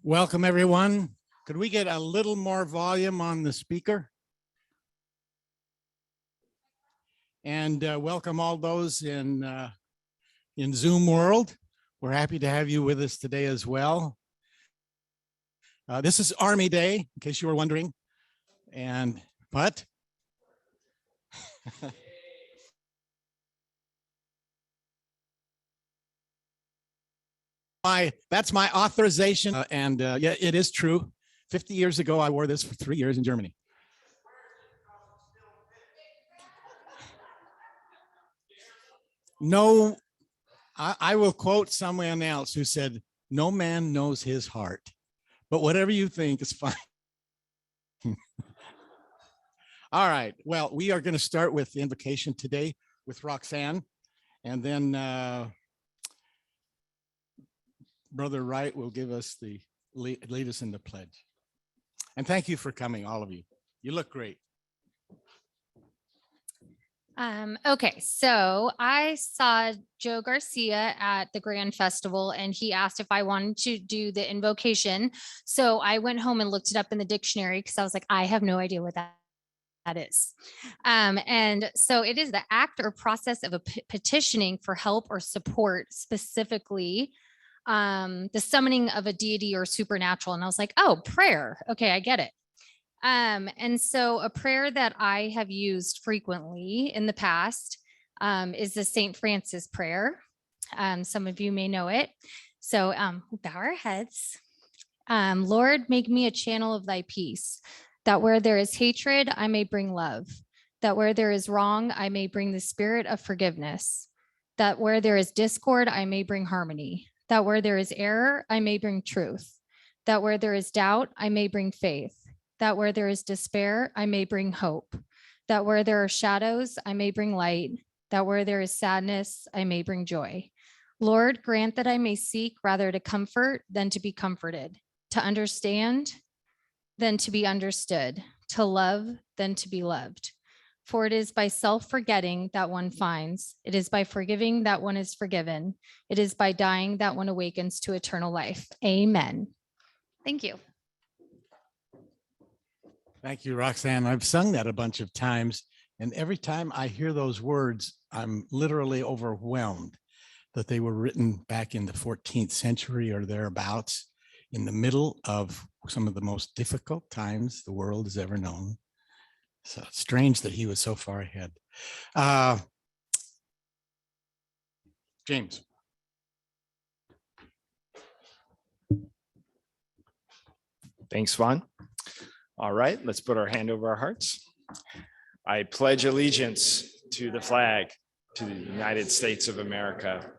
Welcome, everyone. Could we get a little more volume on the speaker? And welcome all those in Zoom world. We're happy to have you with us today as well. This is Army Day, in case you were wondering. And what? That's my authorization. Yeah, it is true. 50 years ago, I wore this for 3 years in Germany. No, I will quote someone else who said, "No man knows his heart, but whatever you think is fine." All right. Well, we are going to start with the invocation today with Roxanne, and then Brother Wright will give us the lead us in the pledge. And thank you for coming, all of you. You look great. Okay, so I saw Joe Garcia at the Grand Festival and he asked if I wanted to do the invocation. So I went home and looked it up in the dictionary because I was like, I have no idea what that is. And so it is the act or process of petitioning for help or support, specifically the summoning of a deity or supernatural. And I was like, oh, prayer. Okay, I get it. And so a prayer that I have used frequently in the past is the St. Francis prayer. Some of you may know it. So we'll bow our heads. Lord, make me a channel of thy peace, that where there is hatred, I may bring love, that where there is wrong, I may bring the spirit of forgiveness, that where there is discord, I may bring harmony, that where there is error, I may bring truth, that where there is doubt, I may bring faith, that where there is despair, I may bring hope, that where there are shadows, I may bring light, that where there is sadness, I may bring joy. Lord, grant that I may seek rather to comfort than to be comforted, to understand than to be understood, to love than to be loved. For it is by self-forgetting that one finds, it is by forgiving that one is forgiven, it is by dying that one awakens to eternal life. Amen. Thank you. Thank you, Roxanne. I've sung that a bunch of times, and every time I hear those words, I'm literally overwhelmed that they were written back in the 14th century or thereabouts, in the middle of some of the most difficult times the world has ever known. So it's strange that he was so far ahead. James. Thanks, Vaughn. All right, let's put our hand over our hearts. I pledge allegiance to the flag, to the United States of America,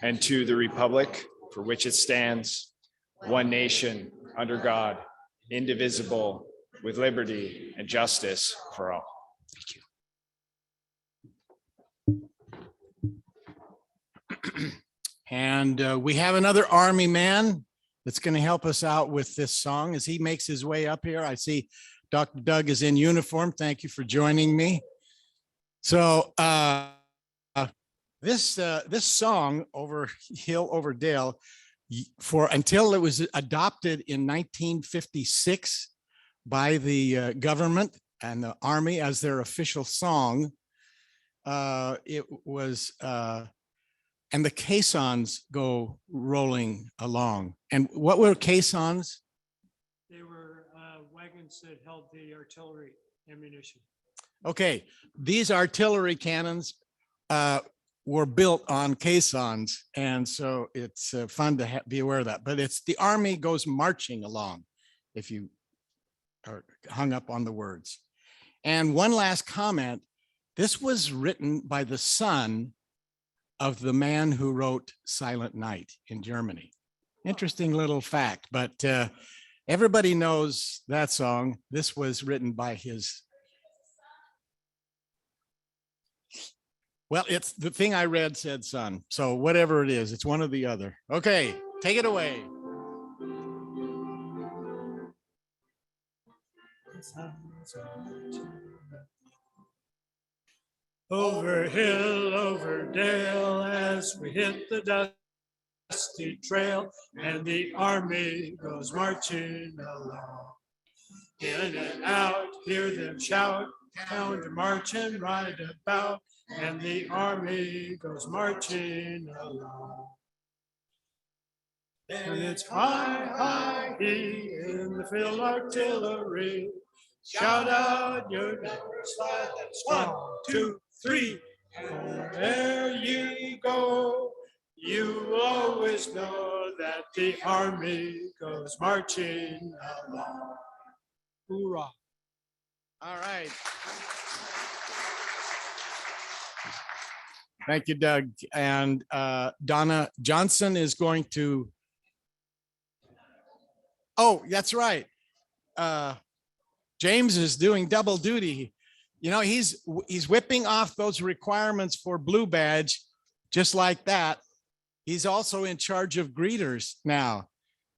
and to the republic for which it stands, one nation, under God, indivisible, with liberty and justice for all. Thank you. And we have another Army man that's going to help us out with this song as he makes his way up here. I see Dr. Doug is in uniform. Thank you for joining me. So this song, Over Hill Over Dale, until it was adopted in 1956 by the government and the Army as their official song, it was and the caissons go rolling along. And what were caissons? They were wagons that held the artillery ammunition. Okay, these artillery cannons were built on caissons, and so it's fun to be aware of that. But it's the Army goes marching along, if you are hung up on the words. And one last comment, this was written by the son of the man who wrote Silent Night in Germany. Interesting little fact, but everybody knows that song. This was written by his. Well, it's the thing I read said son. So whatever it is, it's one or the other. Okay, take it away. Over hill, over dale, as we hit the dust dusty trail, and the army goes marching along. In and out, hear them shout, counter marching right about, and the army goes marching along. And it's high, high, he in the field artillery. Shout out your numbers, 1, 2, 3. Wherever you go, you always know that the army goes marching along. Hoorah. All right. Thank you, Doug. And Donna Johnson is going to. Oh, that's right. James is doing double duty. You know, he's whipping off those requirements for blue badge, just like that. He's also in charge of greeters now.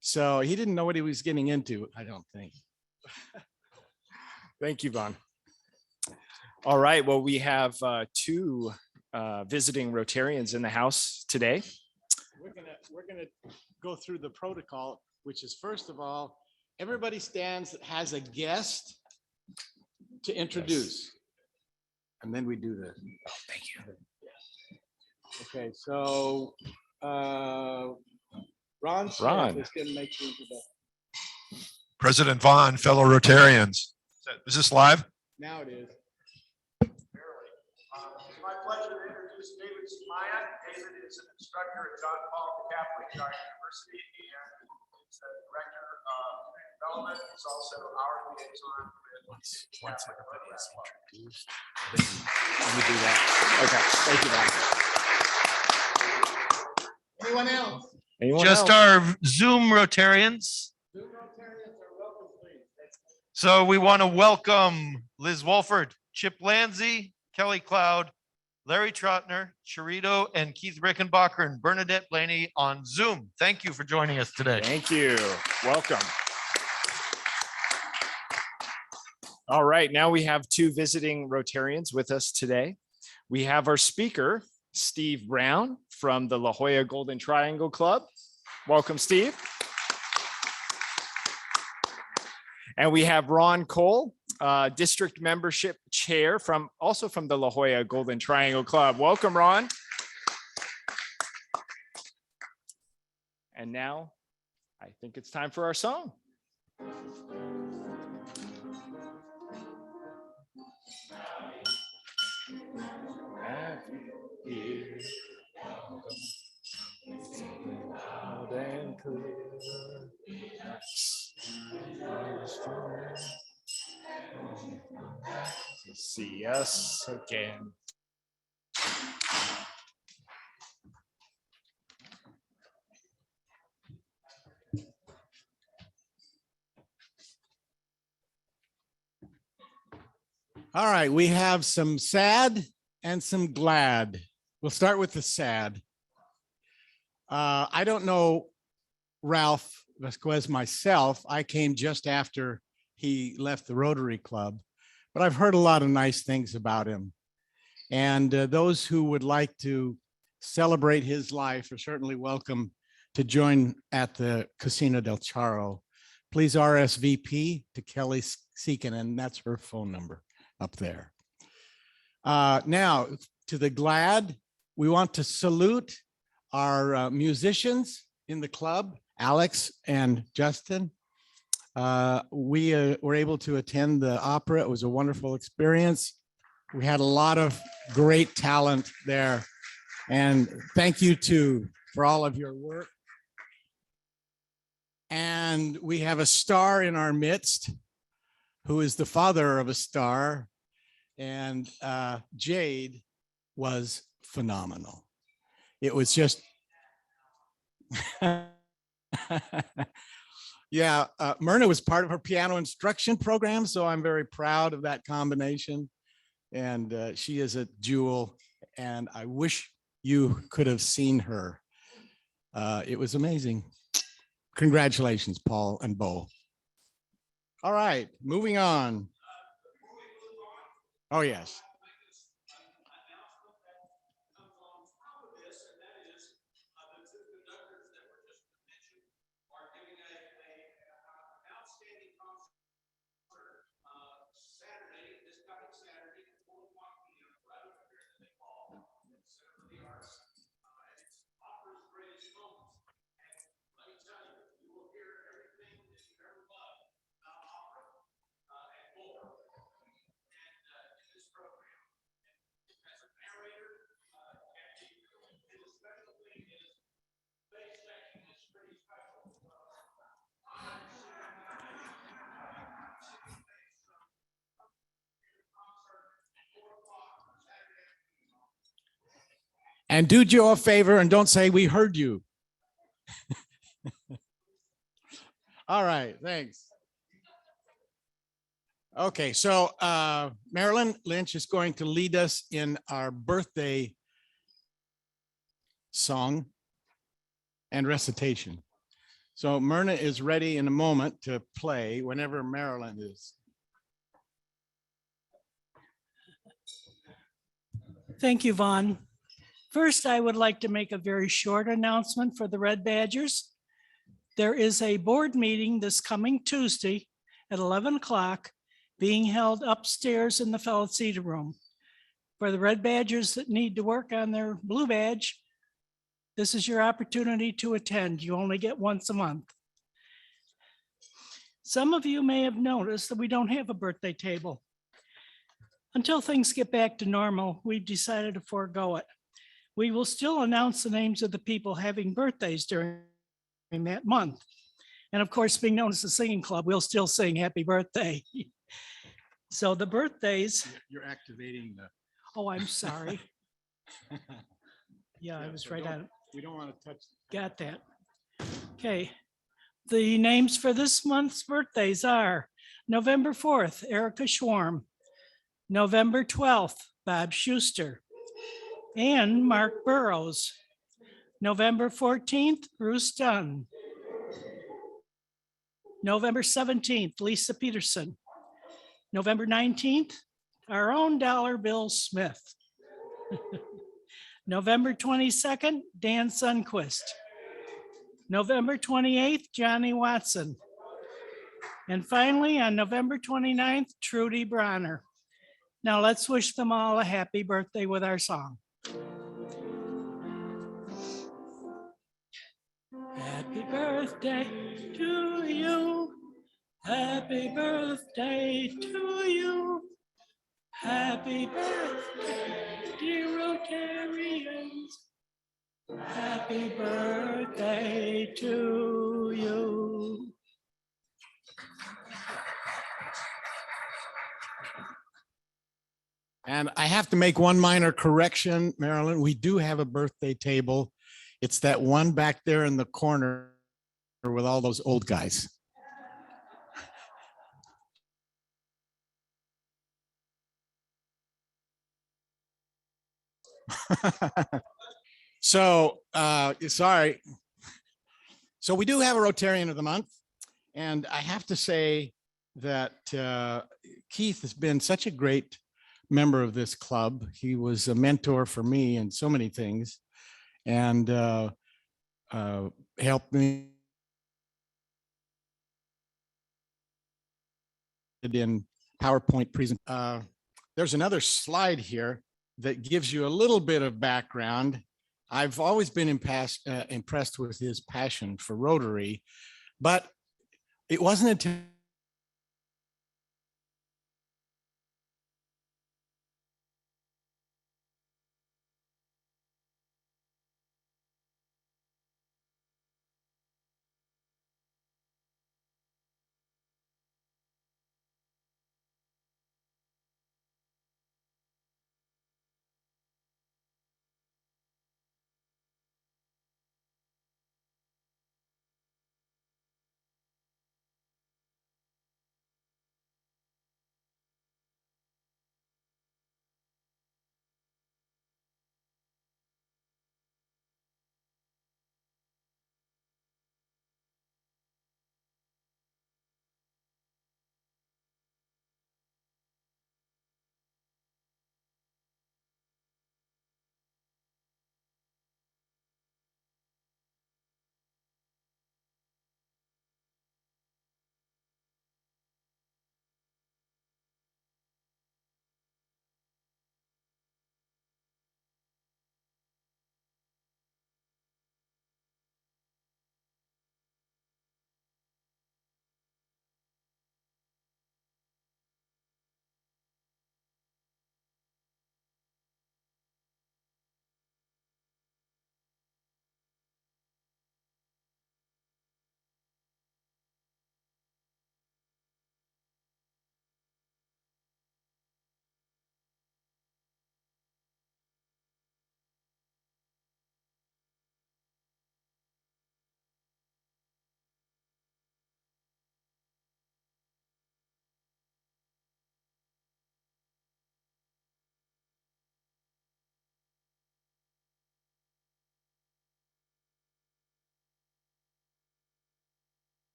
So he didn't know what he was getting into, I don't think. Thank you, Vaughn. All right, well, we have two visiting Rotarians in the house today. We're gonna go through the protocol, which is, first of all, everybody stands that has a guest to introduce. Yes. And then we do this. Oh, thank you. Okay, so Ron is gonna make the introduction. President Vaughn, fellow Rotarians. Is this live? Now it is. It's my pleasure to introduce David Sumaya. David is an instructor at John Paul Catholic University and is the director of development. He's also our liaison with Once everybody is introduced, then we do that. Okay, thank you, Vaughn. Anyone else? Anyone Just else? our Zoom Rotarians. Zoom Rotarians are welcome, please. So we want to welcome Liz Wolford, Chip Landsey, Kelly Cloud, Larry Trotner, Charito, and Keith Rickenbacher and Bernadette Blaney on Zoom. Thank you for joining us today. Thank you. Welcome. All right, now we have two visiting Rotarians with us today. We have our speaker, Steve Brown from the La Jolla Golden Triangle Club. Welcome, Steve. And we have Ron Cole, district membership chair also from the La Jolla Golden Triangle Club. Welcome, Ron. And now I think it's time for our song. See us again. All right, we have some sad and some glad. We'll start with the sad. I don't know Ralph Vasquez myself. I came just after he left the Rotary Club, but I've heard a lot of nice things about him. And those who would like to celebrate his life are certainly welcome to join at the Casino del Charro. Please RSVP to Kelly Seekin, and that's her phone number up there. Now, to the glad, we want to salute our musicians in the club, Alex and Justin. We were able to attend the opera. It was a wonderful experience. We had a lot of great talent there. And thank you for all of your work. And we have a star in our midst who is the father of a star. And Jade was phenomenal. It was just, yeah, Myrna was part of her piano instruction program, so I'm very proud of that combination. And she is a jewel, and I wish you could have seen her. It was amazing. Congratulations, Paul and Bo. All right, moving on. Oh, yes. And do Joe a favor and don't say we heard you. All right, thanks. Okay, so Marilyn Lynch is going to lead us in our birthday song and recitation. So Myrna is ready in a moment to play whenever Marilyn is. Thank you, Vaughn. First, I would like to make a very short announcement for the Red Badgers. There is a board meeting this coming Tuesday at 11 o'clock being held upstairs in the Felicita room. For the Red Badgers that need to work on their blue badge, this is your opportunity to attend. You only get once a month. Some of you may have noticed that we don't have a birthday table. Until things get back to normal, we've decided to forego it. We will still announce the names of the people having birthdays during that month. And of course, being known as the singing club, we'll still sing happy birthday. So the birthdays. You're activating the. Oh, I'm sorry. Yeah, I was so right on it. We don't want to touch. Got that. Okay. The names for this month's birthdays are November 4th, Erica Schwarm. November 12th, Bob Schuster and Mark Burrows. November 14th, Bruce Dunn. November 17th, Lisa Peterson. November 19th, our own Dollar Bill Smith. November 22nd, Dan Sunquist. November 28th, Johnny Watson. And finally, on November 29th, Trudy Bronner. Now let's wish them all a happy birthday with our song. Happy birthday to you. Happy birthday to you. Happy birthday, dear Rotarians. Happy birthday to you. And I have to make one minor correction, Marilyn. We do have a birthday table. It's that one back there in the corner with all those old guys. So, sorry. So we do have a Rotarian of the Month. And I have to say that Keith has been such a great member of this club. He was a mentor for me in so many things and helped me in PowerPoint present. There's another slide here that gives you a little bit of background. I've always been impressed with his passion for Rotary, but it wasn't until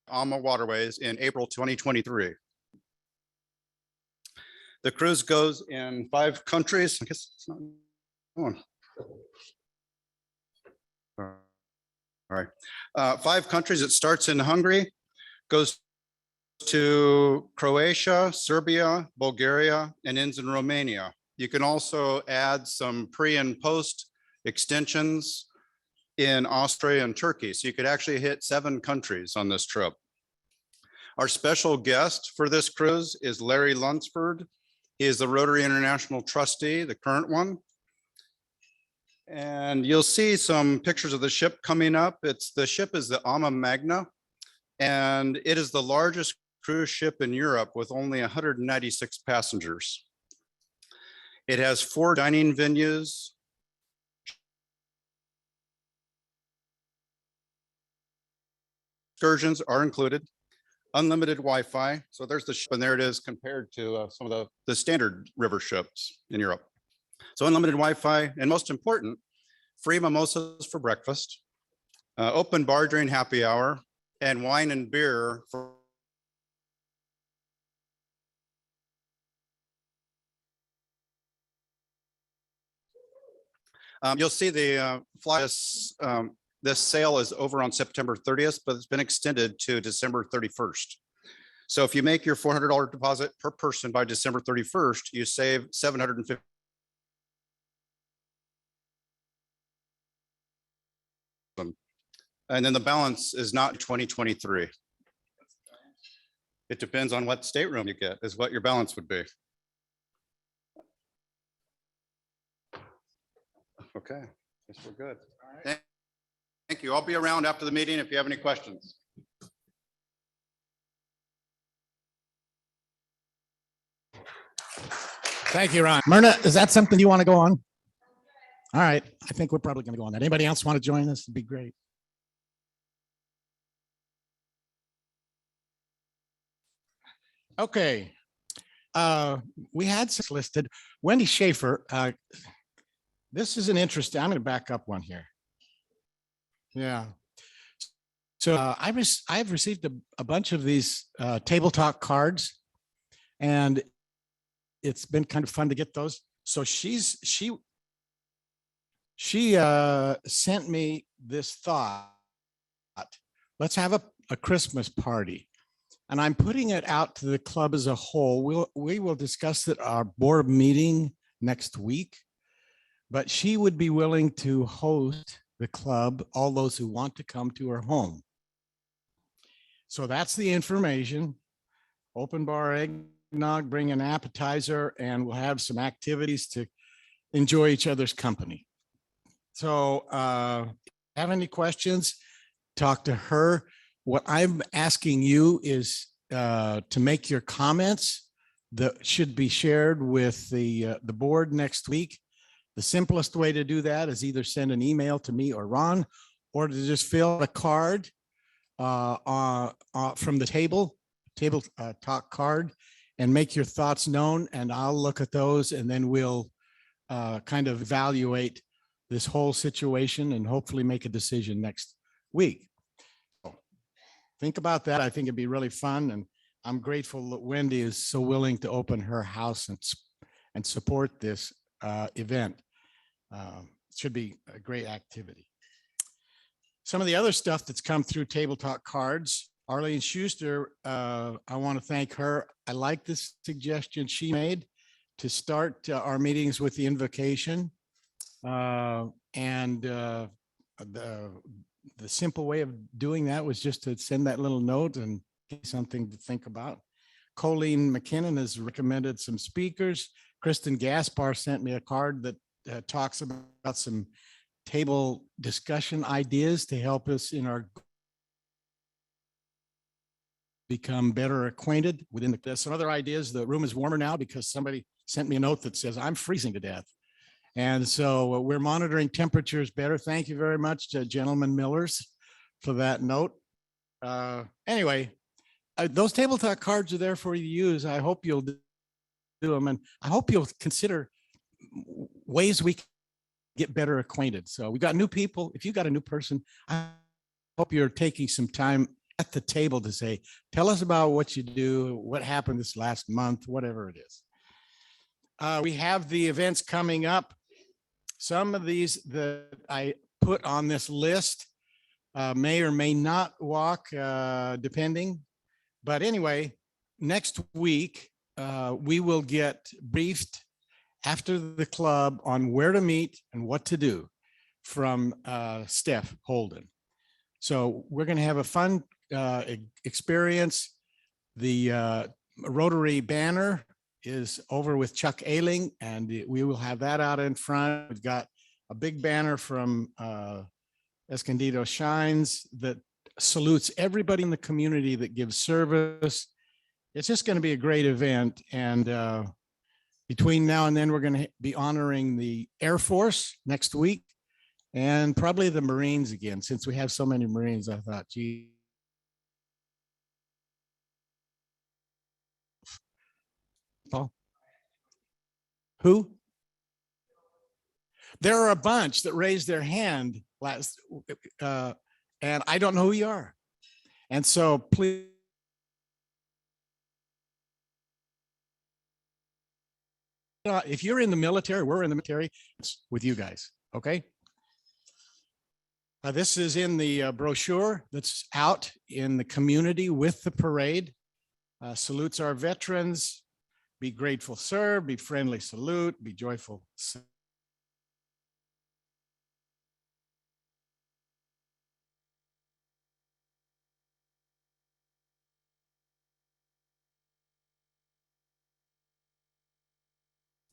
AMA waterways in April 2023. The cruise goes in 5 countries. I guess it's not going. All right. 5 countries. It starts in Hungary, goes to Croatia, Serbia, Bulgaria, and ends in Romania. You can also add some pre and post extensions in Austria and Turkey. So you could actually hit 7 countries on this trip. Our special guest for this cruise is Larry Lunsford. He is the Rotary International Trustee, the current one. And you'll see some pictures of the ship coming up. The ship is the AMA Magna, and it is the largest cruise ship in Europe with only 196 passengers. It has 4 dining venues. Excursions are included, unlimited Wi-Fi. So there's the ship, and there it is compared to some of the standard river ships in Europe. So unlimited Wi-Fi, and most important, free mimosas for breakfast, open bar during happy hour, and wine and beer for you'll see the this sale is over on September 30th, but it's been extended to December 31st. So if you make your $400 deposit per person by December 31st, you save $750. And then the balance is not 2023. It depends on what stateroom you get, is what your balance would be. Okay, guess we're good. Thank you. I'll be around after the meeting if you have any questions. Thank you, Ron. Myrna, is that something you want to go on? All right, I think we're probably going to go on that. Anybody else want to join us? It'd be great. Okay, we had some listed. Wendy Schaefer, this is an interesting, I'm going to back up one here. Yeah. So I've received a bunch of these table talk cards, and it's been kind of fun to get those. So she sent me this thought. Let's have a Christmas party. And I'm putting it out to the club as a whole. We will discuss it at our board meeting next week, but she would be willing to host the club, all those who want to come to her home. So that's the information. Open bar eggnog, bring an appetizer, and we'll have some activities to enjoy each other's company. So have any questions, talk to her. What I'm asking you is to make your comments that should be shared with the board next week. The simplest way to do that is either send an email to me or Ron, or to just fill out a card from the table talk card, and make your thoughts known, and I'll look at those, and then we'll kind of evaluate this whole situation and hopefully make a decision next week. Think about that. I think it'd be really fun, and I'm grateful that Wendy is so willing to open her house and support this event. It should be a great activity. Some of the other stuff that's come through Table Talk cards, Arlene Schuster, I want to thank her. I like this suggestion she made to start our meetings with the invocation. The simple way of doing that was just to send that little note and get something to think about. Colleen McKinnon has recommended some speakers. Kristen Gaspar sent me a card that talks about some table discussion ideas to help us in our become better acquainted within the, some other ideas. The room is warmer now because somebody sent me a note that says I'm freezing to death. And so we're monitoring temperatures better. Thank you very much to Gentleman Millers for that note. Anyway, those Table Talk cards are there for you to use. I hope you'll do them, and I hope you'll consider ways we can get better acquainted. So we got new people. If you got a new person, I hope you're taking some time at the table to say, tell us about what you do, what happened this last month, whatever it is. We have the events coming up. Some of these that I put on this list may or may not walk, depending. But anyway, next week, we will get briefed after the club on where to meet and what to do from Steph Holden. So we're going to have a fun experience. The Rotary banner is over with Chuck Ailing, and we will have that out in front. We've got a big banner from Escondido Shines that salutes everybody in the community that gives service. It's just going to be a great event. And between now and then, we're going to be honoring the Air Force next week and probably the Marines again. Since we have so many Marines, I thought, gee. Paul? Who? There are a bunch that raised their hand last, and I don't know who you are. And so please. If you're in the military, we're in the military, it's with you guys, okay? This is in the brochure that's out in the community with the parade. Salutes our veterans. Be grateful, serve, be friendly, salute, be joyful.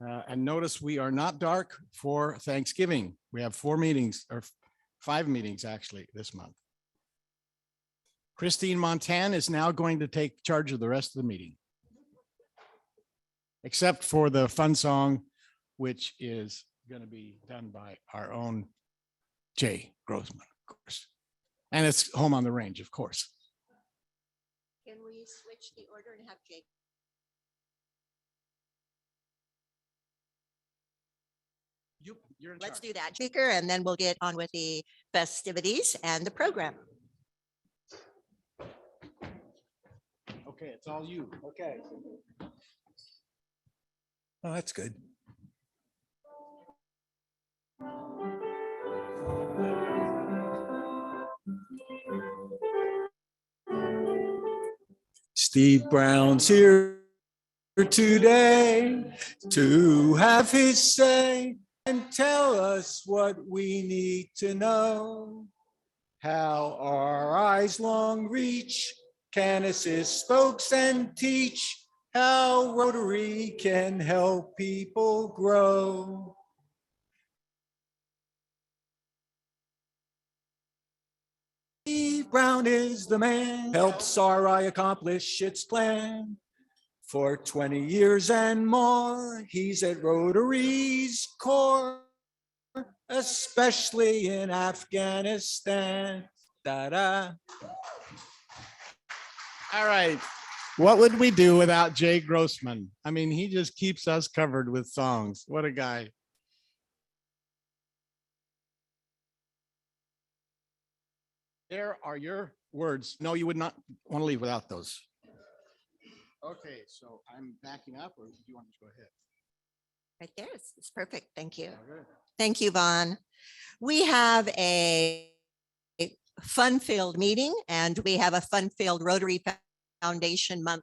And notice we are not dark for Thanksgiving. We have 4 meetings or 5 meetings actually this month. Christine Montan is now going to take charge of the rest of the meeting, except for the fun song, which is going to be done by our own Jay Grossman, of course. And it's Home on the Range, of course. Can we switch the order and have Jake? You're in Let's charge. do that, speaker, and then we'll get on with the festivities and the program. Okay, it's all you. Okay. Oh, that's good. Steve Brown's here today to have his say and tell us what we need to know. How our eyes long reach can assist folks and teach how Rotary can help people grow. Steve Brown is the man, helps RI accomplish its plan. For 20 years and more, he's at Rotary's core, especially in Afghanistan. Da-da. All right. What would we do without Jay Grossman? I mean, he just keeps us covered with songs. What a guy. There are your words. No, you would not want to leave without those. Okay, so I'm backing up, or do you want to go ahead? Right there, it's perfect. Thank you. Okay. Thank you, Vaughn. We have a fun-filled meeting, and we have a fun-filled Rotary Foundation month,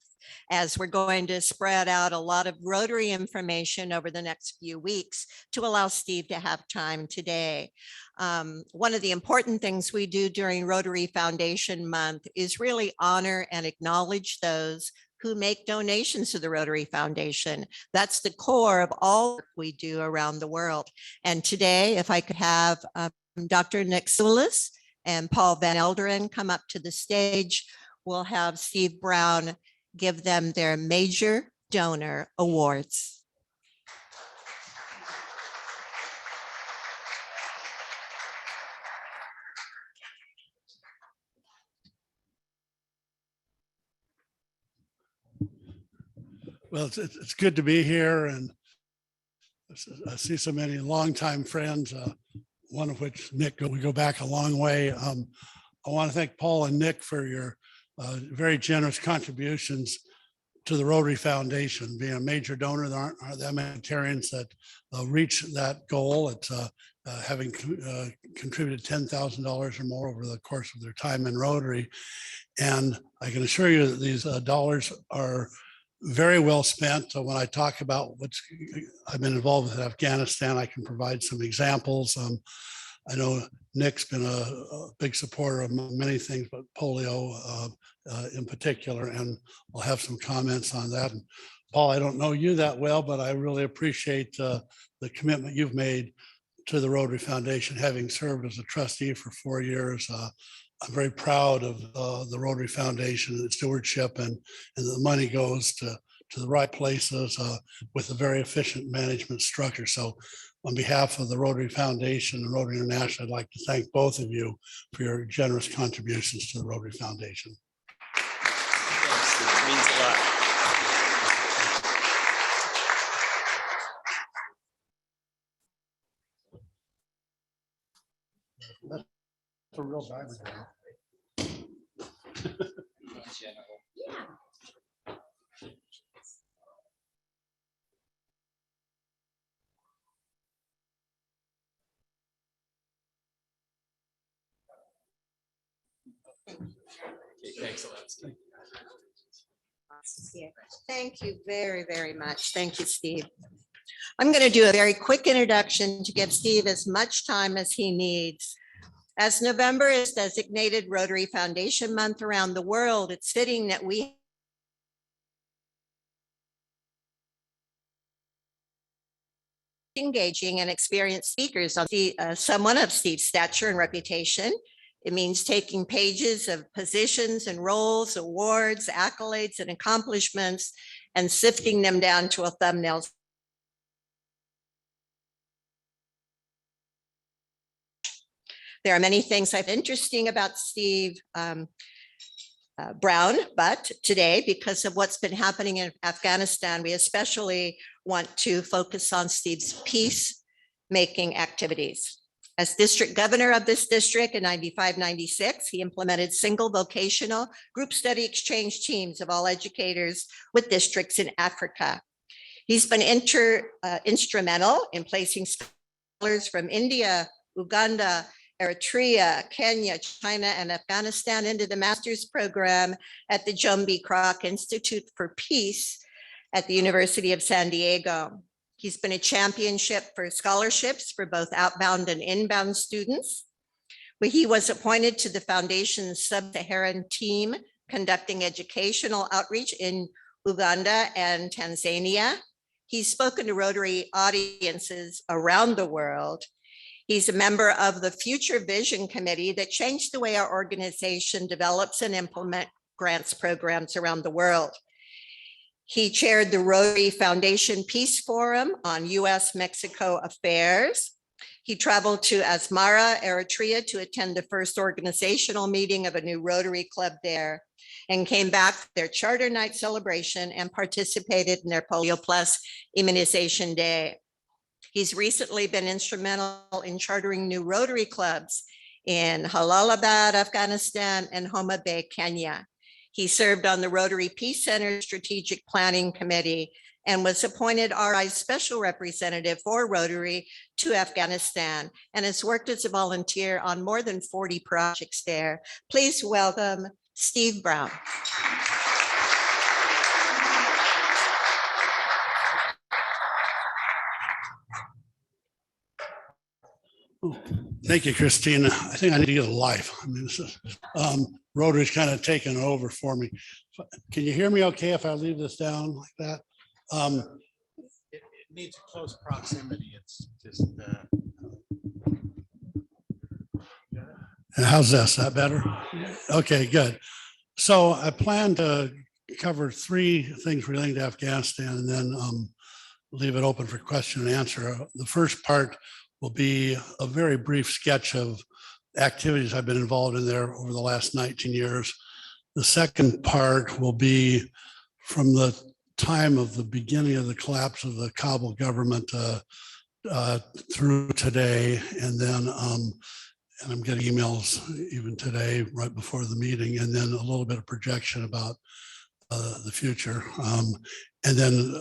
as we're going to spread out a lot of Rotary information over the next few weeks to allow Steve to have time today. One of the important things we do during Rotary Foundation month is really honor and acknowledge those who make donations to the Rotary Foundation. That's the core of all we do around the world. And today, if I could have Dr. Nick Soulis and Paul Van Elderen come up to the stage, we'll have Steve Brown give them their major donor awards. Well, it's good to be here, and I see so many longtime friends, one of which, Nick, we go back a long way. I want to thank Paul and Nick for your very generous contributions to the Rotary Foundation. Being a major donor, there aren't that many Rotarians that reach that goal. It's having contributed $10,000 or more over the course of their time in Rotary. And I can assure you that these dollars are very well spent. So when I talk about I've been involved with Afghanistan, I can provide some examples. I know Nick's been a big supporter of many things, but polio in particular, and I'll have some comments on that. And Paul, I don't know you that well, but I really appreciate the commitment you've made to the Rotary Foundation, having served as a trustee for 4 years. I'm very proud of the Rotary Foundation and its stewardship, and the money goes to the right places with a very efficient management structure. So on behalf of the Rotary Foundation and Rotary International, I'd like to thank both of you for your generous contributions to the Rotary Foundation. It means a lot. It's a real diamond. Thanks a lot, Steve. Yeah, thank you very, very much. Thank you, Steve. I'm going to do a very quick introduction to give Steve as much time as he needs. As November is designated Rotary Foundation Month around the world, it's fitting that we engaging and experienced speakers on someone of Steve's stature and reputation. It means taking pages of positions and roles, awards, accolades, and accomplishments, and sifting them down to a thumbnail. There are many things I find interesting about Steve Brown, but today, because of what's been happening in Afghanistan, we especially want to focus on Steve's peace-making activities. As district governor of this district in 95-96, he implemented single vocational group study exchange teams of all educators with districts in Africa. He's been instrumental in placing scholars from India, Uganda, Eritrea, Kenya, China, and Afghanistan into the master's program at the John B. Kroc Institute for Peace at the University of San Diego. He's been a championship for scholarships for both outbound and inbound students. He was appointed to the foundation's sub-Saharan team conducting educational outreach in Uganda and Tanzania. He's spoken to Rotary audiences around the world. He's a member of the Future Vision Committee that changed the way our organization develops and implements grants programs around the world. He chaired the Rotary Foundation Peace Forum on US-Mexico affairs. He traveled to Asmara, Eritrea to attend the first organizational meeting of a new Rotary Club there, and came back for their Charter Night celebration and participated in their Polio Plus Immunization Day. He's recently been instrumental in chartering new Rotary clubs in Jalalabad, Afghanistan, and Homa Bay, Kenya. He served on the Rotary Peace Center Strategic Planning Committee and was appointed RI's special representative for Rotary to Afghanistan and has worked as a volunteer on more than 40 projects there. Please welcome Steve Brown. Thank you, Christina. I think I need to get a life. I mean, this is, Rotary's kind of taken over for me. Can you hear me okay if I leave this down like that? It needs close proximity. It's just. And how's this? Is that better? Okay, good. So I plan to cover 3 things relating to Afghanistan and then leave it open for question and answer. The first part will be a very brief sketch of activities I've been involved in there over the last 19 years. The second part will be from the time of the beginning of the collapse of the Kabul government through today, and then and I'm getting emails even today, right before the meeting, and then a little bit of projection about the future. And then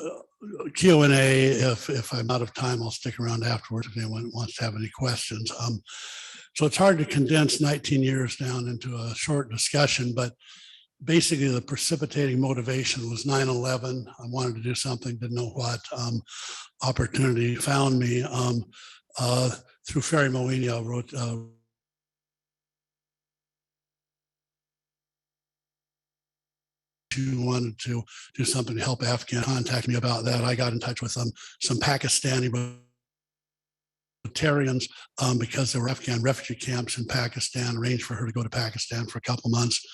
Q&A, if I'm out of time, I'll stick around afterwards if anyone wants to have any questions. So it's hard to condense 19 years down into a short discussion, but basically the precipitating motivation was 9/11. I wanted to do something, didn't know what. Opportunity found me through Ferry Moenia, wrote who wanted to do something to help Afghan, contact me about that. I got in touch with some Pakistani Rotarians because there were Afghan refugee camps in Pakistan, arranged for her to go to Pakistan for a couple months,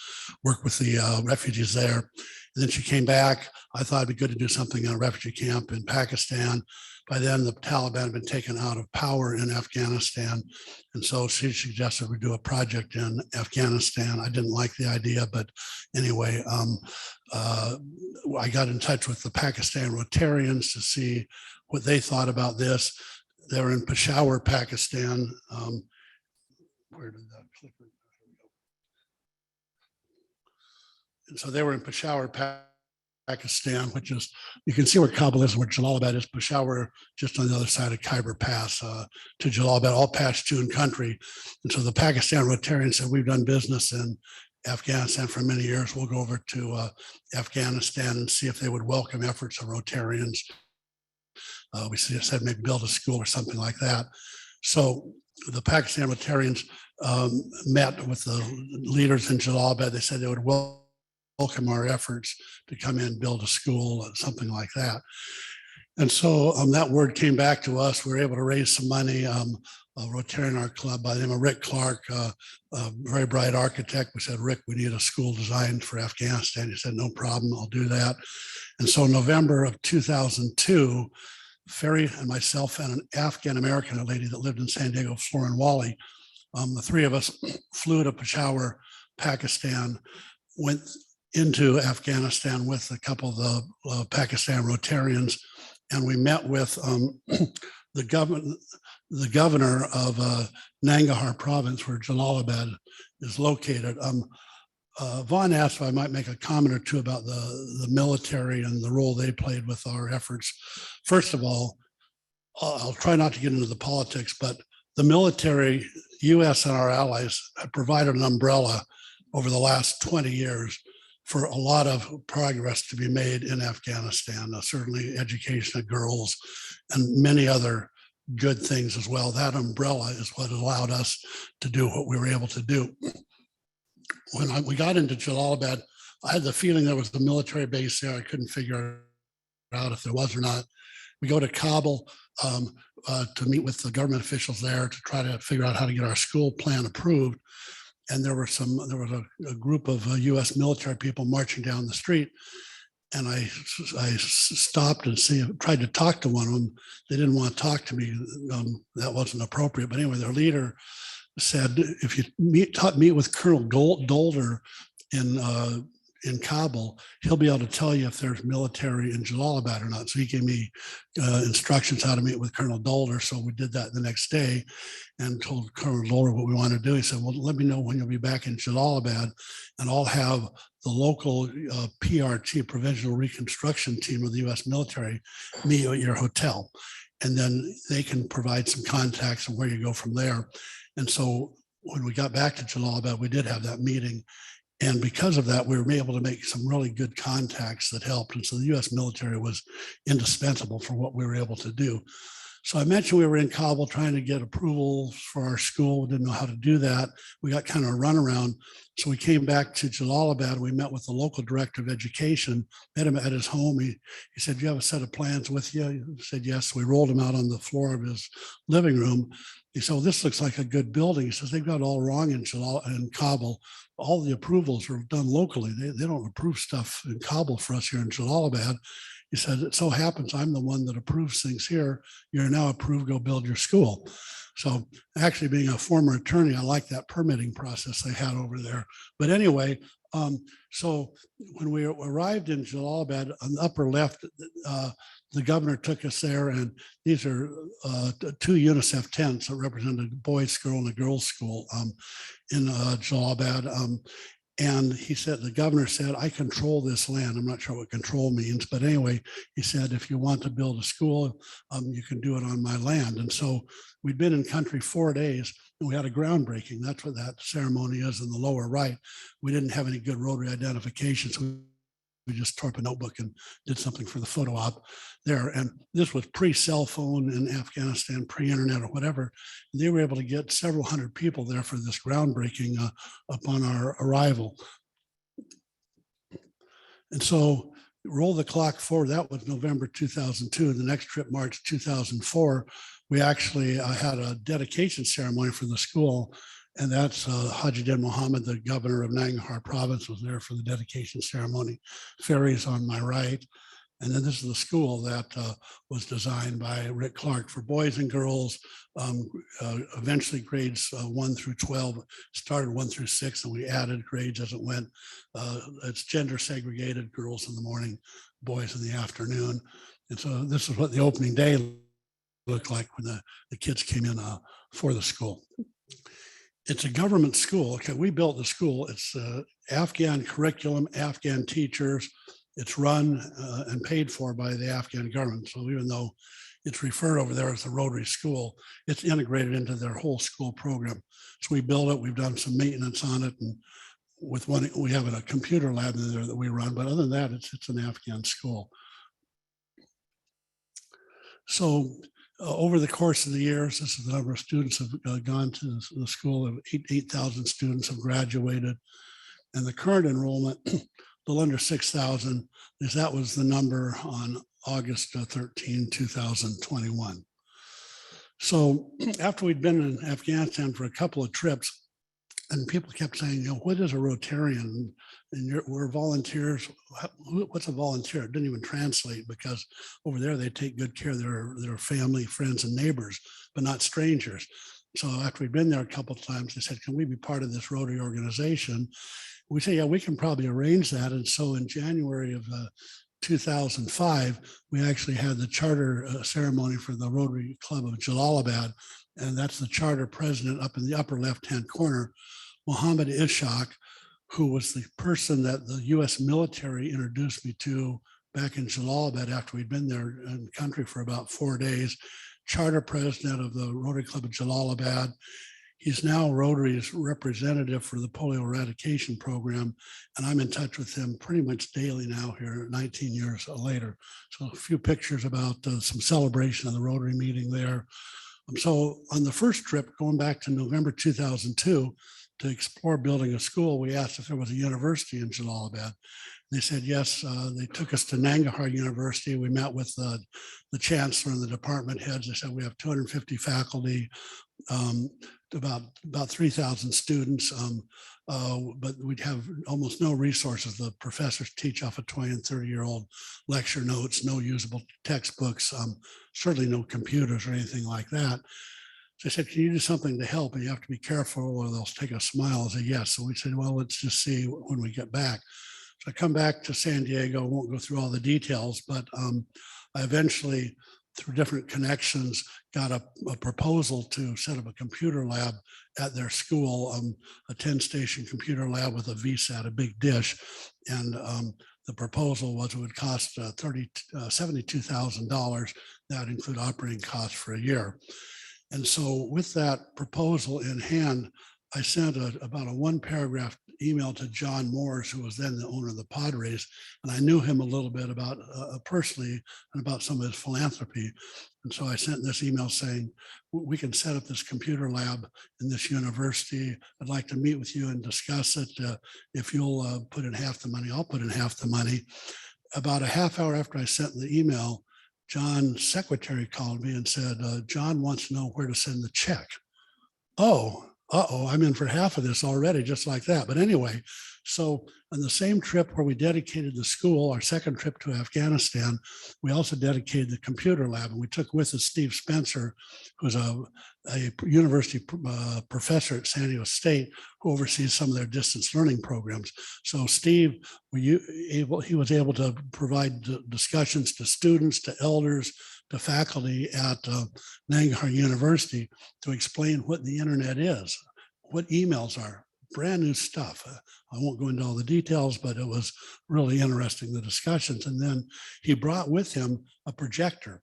work with the refugees there. And then she came back. I thought it'd be good to do something in a refugee camp in Pakistan. By then, the Taliban had been taken out of power in Afghanistan. And so she suggested we do a project in Afghanistan. I didn't like the idea, but anyway, I got in touch with the Pakistan Rotarians to see what they thought about this. They're in Peshawar, Pakistan. Where did that clicker? And so they were in Peshawar, Pakistan, which is, you can see where Kabul is and where Jalalabad is. Peshawar just on the other side of Khyber Pass to Jalalabad, all Pashtun country. And so the Pakistan Rotarians said, we've done business in Afghanistan for many years. We'll go over to Afghanistan and see if they would welcome efforts of Rotarians. We said maybe build a school or something like that. So the Pakistan Rotarians met with the leaders in Jalalabad. They said they would welcome our efforts to come in, build a school, something like that. And so that word came back to us. We were able to raise some money. A Rotarian in our club by the name of Rick Clark, a very bright architect. We said, Rick, we need a school designed for Afghanistan. He said, no problem, I'll do that. And so November of 2002, Ferry and myself and an Afghan American lady that lived in San Diego, Florin Wally, the three of us flew to Peshawar, Pakistan, went into Afghanistan with a couple of the Pakistan Rotarians, and we met with the governor of Nangarhar province, where Jalalabad is located. Vaughn asked if I might make a comment or two about the military and the role they played with our efforts. First of all, I'll try not to get into the politics, but the military, US and our allies, have provided an umbrella over the last 20 years for a lot of progress to be made in Afghanistan, certainly education of girls and many other good things as well. That umbrella is what allowed us to do what we were able to do. When we got into Jalalabad, I had the feeling there was a military base there. I couldn't figure out if there was or not. We go to Kabul to meet with the government officials there to try to figure out how to get our school plan approved. And there was a group of US military people marching down the street. And I stopped and tried to talk to one of them. They didn't want to talk to me. That wasn't appropriate. But anyway, their leader said, if you meet with Colonel Dolder in Kabul, he'll be able to tell you if there's military in Jalalabad or not. So he gave me instructions how to meet with Colonel Dolder. So we did that the next day and told Colonel Dolder what we wanted to do. He said, well, let me know when you'll be back in Jalalabad, and I'll have the local PRT, Provisional Reconstruction Team of the US military, meet you at your hotel. And then they can provide some contacts and where you go from there. And so when we got back to Jalalabad, we did have that meeting. And because of that, we were able to make some really good contacts that helped. And so the US military was indispensable for what we were able to do. So I mentioned we were in Kabul trying to get approval for our school. We didn't know how to do that. We got kind of a runaround. So we came back to Jalalabad. We met with the local director of education, met him at his home. He said, do you have a set of plans with you? He said, yes. We rolled him out on the floor of his living room. He said, well, this looks like a good building. He says, they've got it all wrong in Kabul. All the approvals are done locally. They don't approve stuff in Kabul for us here in Jalalabad. He said, it so happens I'm the one that approves things here. You're now approved, go build your school. So actually being a former attorney, I like that permitting process they had over there. But anyway, So when we arrived in Jalalabad, on the upper left, the governor took us there, and these are two UNICEF tents that represent a boys' school and a girls' school in Jalalabad. And he said, the governor said, I control this land. I'm not sure what control means, but anyway, he said, if you want to build a school, you can do it on my land. And so we'd been in country 4 days, and we had a groundbreaking. That's what that ceremony is in the lower right. We didn't have any good Rotary identification, so we just tore up a notebook and did something for the photo op there. And this was pre-cell phone in Afghanistan, pre-internet or whatever. They were able to get several hundred people there for this groundbreaking upon our arrival. And so roll the clock forward. That was November 2002. The next trip, March 2004, we actually had a dedication ceremony for the school. And that's Hajidin Mohammed, the governor of Nangarhar province, was there for the dedication ceremony. Ferries on my right. And then this is the school that was designed by Rick Clark for boys and girls, eventually grades 1 through 12, started 1 through 6, and we added grades as it went. It's gender segregated, girls in the morning, boys in the afternoon. And so this is what the opening day looked like when the kids came in for the school. It's a government school. Okay, we built the school. It's Afghan curriculum, Afghan teachers. It's run and paid for by the Afghan government. So even though it's referred over there as the Rotary School, it's integrated into their whole school program. So we built it. We've done some maintenance on it, and with one, we have a computer lab in there that we run. But other than that, it's an Afghan school. So over the course of the years, this is the number of students have gone to the school. 8,000 students have graduated, and the current enrollment, a little under 6,000, because that was the number on August 13, 2021. So after we'd been in Afghanistan for a couple of trips, and people kept saying, you know, what is a Rotarian? And we're volunteers. What's a volunteer? It didn't even translate, because over there they take good care of their family, friends, and neighbors, but not strangers. So after we'd been there a couple of times, they said, can we be part of this Rotary organization? We say, yeah, we can probably arrange that. And so in January of 2005, we actually had the charter ceremony for the Rotary Club of Jalalabad. And that's the charter president up in the upper left-hand corner, Mohammed Ishaq, who was the person that the US military introduced me to back in Jalalabad after we'd been there in country for about 4 days, charter president of the Rotary Club of Jalalabad. He's now Rotary's representative for the polio eradication program, and I'm in touch with him pretty much daily now here 19 years later. So a few pictures about some celebration of the Rotary meeting there. So on the first trip, going back to November 2002, to explore building a school, we asked if there was a university in Jalalabad. They said yes. They took us to Nangarhar University. We met with the chancellor and the department heads. They said we have 250 faculty, about 3,000 students, but we'd have almost no resources. The professors teach off of 20 and 30-year-old lecture notes, no usable textbooks, certainly no computers or anything like that. So I said, can you do something to help? And you have to be careful or they'll take a smile as a yes. So we said, well, let's just see when we get back. So I come back to San Diego. I won't go through all the details, but I eventually, through different connections, got a proposal to set up a computer lab at their school, a 10-station computer lab with a VSAT, a big dish. And the proposal was it would cost $72,000. That would include operating costs for a year. And so with that proposal in hand, I sent about a 1-paragraph email to John Moores, who was then the owner of the Padres. And I knew him a little bit about personally and about some of his philanthropy. And so I sent this email saying, we can set up this computer lab in this university. I'd like to meet with you and discuss it. If you'll put in half the money, I'll put in half the money. About a half hour after I sent the email, John's secretary called me and said, John wants to know where to send the check. Oh, uh-oh, I'm in for half of this already, just like that. But anyway, so on the same trip where we dedicated the school, our second trip to Afghanistan, we also dedicated the computer lab. And we took with us Steve Spencer, who's a university professor at San Diego State, who oversees some of their distance learning programs. So Steve, he was able to provide discussions to students, to elders, to faculty at Nangarhar University to explain what the internet is, what emails are, brand new stuff. I won't go into all the details, but it was really interesting, the discussions. And then he brought with him a projector.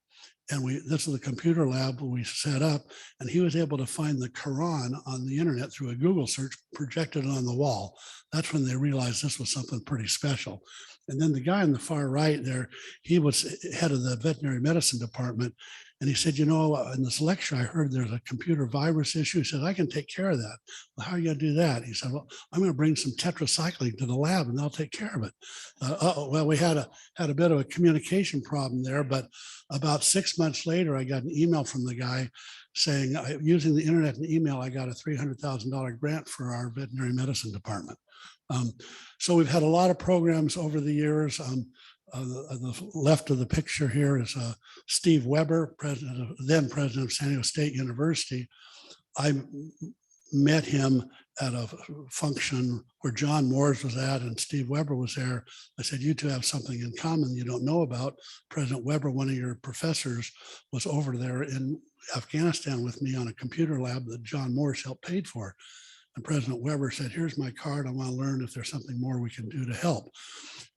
And this is the computer lab we set up, and he was able to find the Quran on the internet through a Google search, projected it on the wall. That's when they realized this was something pretty special. And then the guy on the far right there, he was head of the veterinary medicine department. And he said, you know, in this lecture, I heard there's a computer virus issue. He said, I can take care of that. Well, how are you going to do that? He said, well, I'm going to bring some tetracycline to the lab and they'll take care of it. Well, we had a bit of a communication problem there, but about 6 months later, I got an email from the guy saying, using the internet and email, I got a $300,000 grant for our veterinary medicine department. So we've had a lot of programs over the years. The left of the picture here is Steve Weber, then president of San Diego State University. I met him at a function where John Moores was at and Steve Weber was there. I said, you two have something in common you don't know about. President Weber, one of your professors, was over there in Afghanistan with me on a computer lab that John Moores helped paid for. And President Weber said, here's my card. I want to learn if there's something more we can do to help.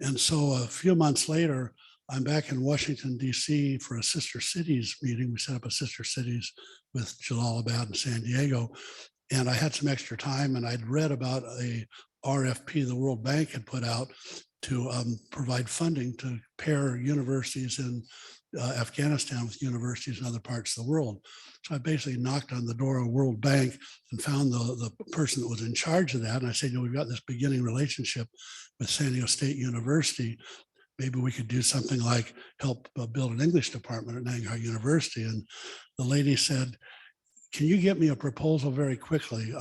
And so a few months later, I'm back in Washington, D.C. for a Sister Cities meeting. We set up a Sister Cities with Jalalabad and San Diego. And I had some extra time and I'd read about a RFP the World Bank had put out to provide funding to pair universities in Afghanistan with universities in other parts of the world. So I basically knocked on the door of World Bank and found the person that was in charge of that. And I said, you know, we've got this beginning relationship with San Diego State University. Maybe we could do something like help build an English department at Nangarhar University. And the lady said, can you get me a proposal very quickly?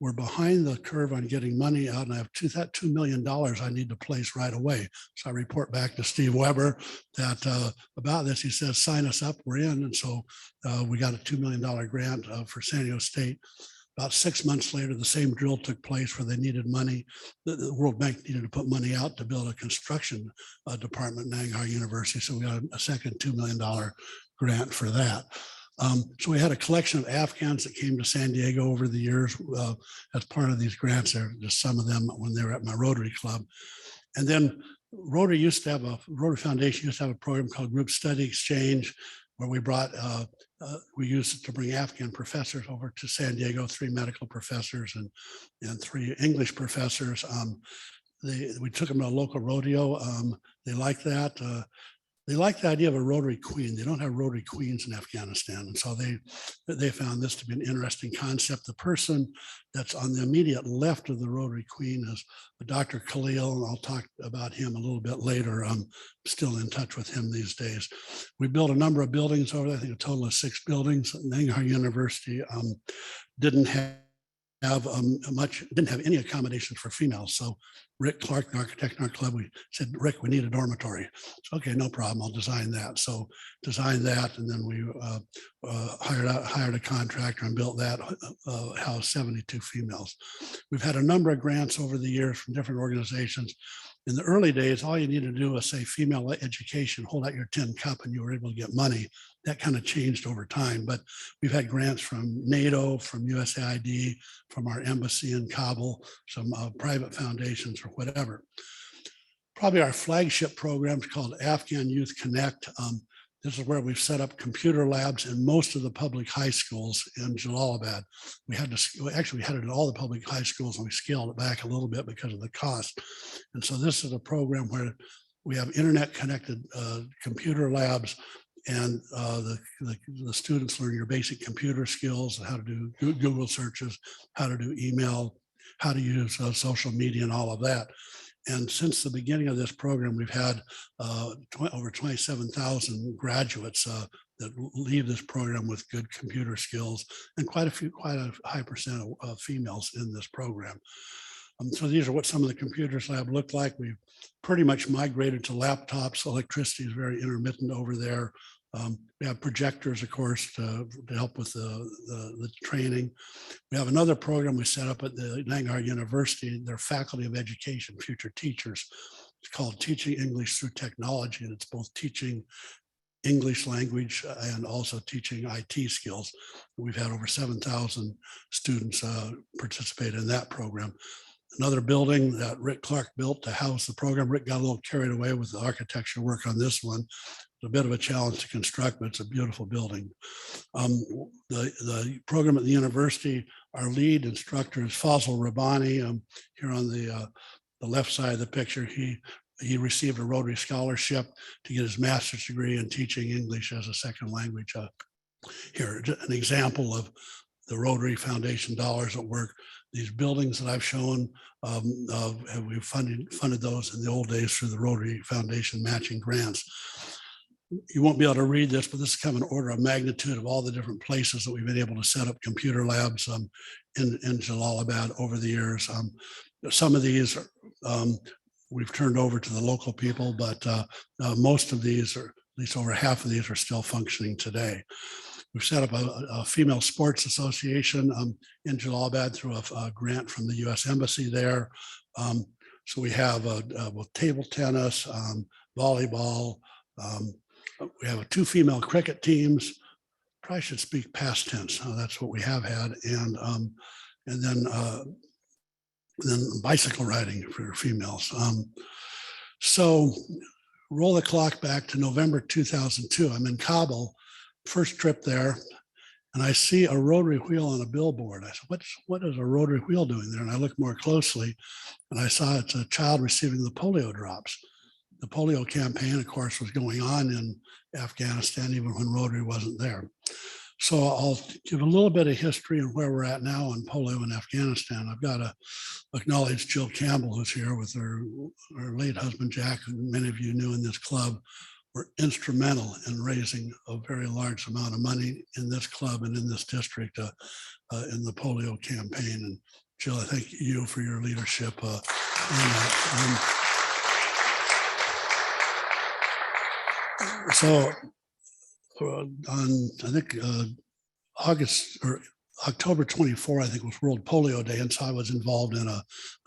We're behind the curve on getting money out and I have $2 million I need to place right away. So I report back to Steve Weber that about this, he says, sign us up, we're in. And so we got a $2 million grant for San Diego State. About 6 months later, the same drill took place where they needed money. The World Bank needed to put money out to build a construction department at Nangarhar University. So we got a second $2 million grant for that. So we had a collection of Afghans that came to San Diego over the years as part of these grants. There just some of them when they were at my Rotary Club. And then Rotary Foundation used to have a program called Group Study Exchange, where we brought, we used it to bring Afghan professors over to San Diego, 3 medical professors and 3 English professors. We took them to a local rodeo. They liked that. They like the idea of a Rotary Queen. They don't have Rotary Queens in Afghanistan. And so they found this to be an interesting concept. The person that's on the immediate left of the Rotary Queen is Dr. Khalil, and I'll talk about him a little bit later. I'm still in touch with him these days. We built a number of buildings over there, I think a total of 6 buildings. Nangarhar University didn't have any accommodations for females. So Rick Clark, the architect in our club, we said, Rick, we need a dormitory. So, okay, no problem, I'll design that. So designed that, and then we hired a contractor and built that house, 72 females. We've had a number of grants over the years from different organizations. In the early days, all you needed to do was say female education, hold out your tin cup and you were able to get money. That kind of changed over time, but we've had grants from NATO, from USAID, from our embassy in Kabul, some private foundations or whatever. Probably our flagship program is called Afghan Youth Connect. This is where we've set up computer labs in most of the public high schools in Jalalabad. We had it in all the public high schools and we scaled it back a little bit because of the cost. And so this is a program where we have internet connected computer labs, and the students learn your basic computer skills, how to do Google searches, how to do email, how to use social media and all of that. And since the beginning of this program, we've had over 27,000 graduates that leave this program with good computer skills, and quite a high percent of females in this program. So these are what some of the computers lab look like. We've pretty much migrated to laptops. Electricity is very intermittent over there. We have projectors, of course, to help with the training. We have another program we set up at the Nangarhar University, their Faculty of Education, future teachers. It's called Teaching English Through Technology, and it's both teaching English language and also teaching IT skills. We've had over 7,000 students participate in that program. Another building that Rick Clark built to house the program. Rick got a little carried away with the architecture work on this one. It's a bit of a challenge to construct, but it's a beautiful building. The program at the university, our lead instructor is Fazil Rabbani. Here on the left side of the picture, he received a Rotary scholarship to get his master's degree in teaching English as a second language. Here, an example of the Rotary Foundation dollars at work. These buildings that I've shown, we've funded those in the old days through the Rotary Foundation matching grants. You won't be able to read this, but this is kind of an order of magnitude of all the different places that we've been able to set up computer labs in Jalalabad over the years. Some of these we've turned over to the local people, but most of these, or at least over half of these, are still functioning today. We've set up a female sports association in Jalalabad through a grant from the U.S. Embassy there. So we have table tennis, volleyball. We have 2 female cricket teams. Probably should speak past tense. That's what we have had, and then bicycle riding for females. So roll the clock back to November 2002. I'm in Kabul. First trip there, and I see a rotary wheel on a billboard. I said, what is a rotary wheel doing there? And I looked more closely, and I saw it's a child receiving the polio drops. The polio campaign, of course, was going on in Afghanistan, even when Rotary wasn't there. So I'll give a little bit of history and where we're at now on polio in Afghanistan. I've got to acknowledge Jill Campbell, who's here with her late husband, Jack, who many of you knew in this club, were instrumental in raising a very large amount of money in this club and in this district in the polio campaign. And Jill, I thank you for your leadership. So on, I think, October 24, I think, was World Polio Day. And so I was involved in a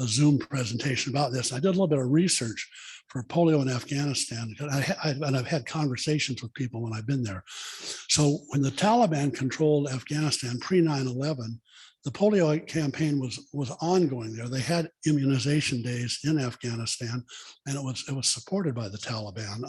Zoom presentation about this. I did a little bit of research for polio in Afghanistan. And I've had conversations with people when I've been there. So when the Taliban controlled Afghanistan pre 9/11, the polio campaign was ongoing there. They had immunization days in Afghanistan, and it was supported by the Taliban.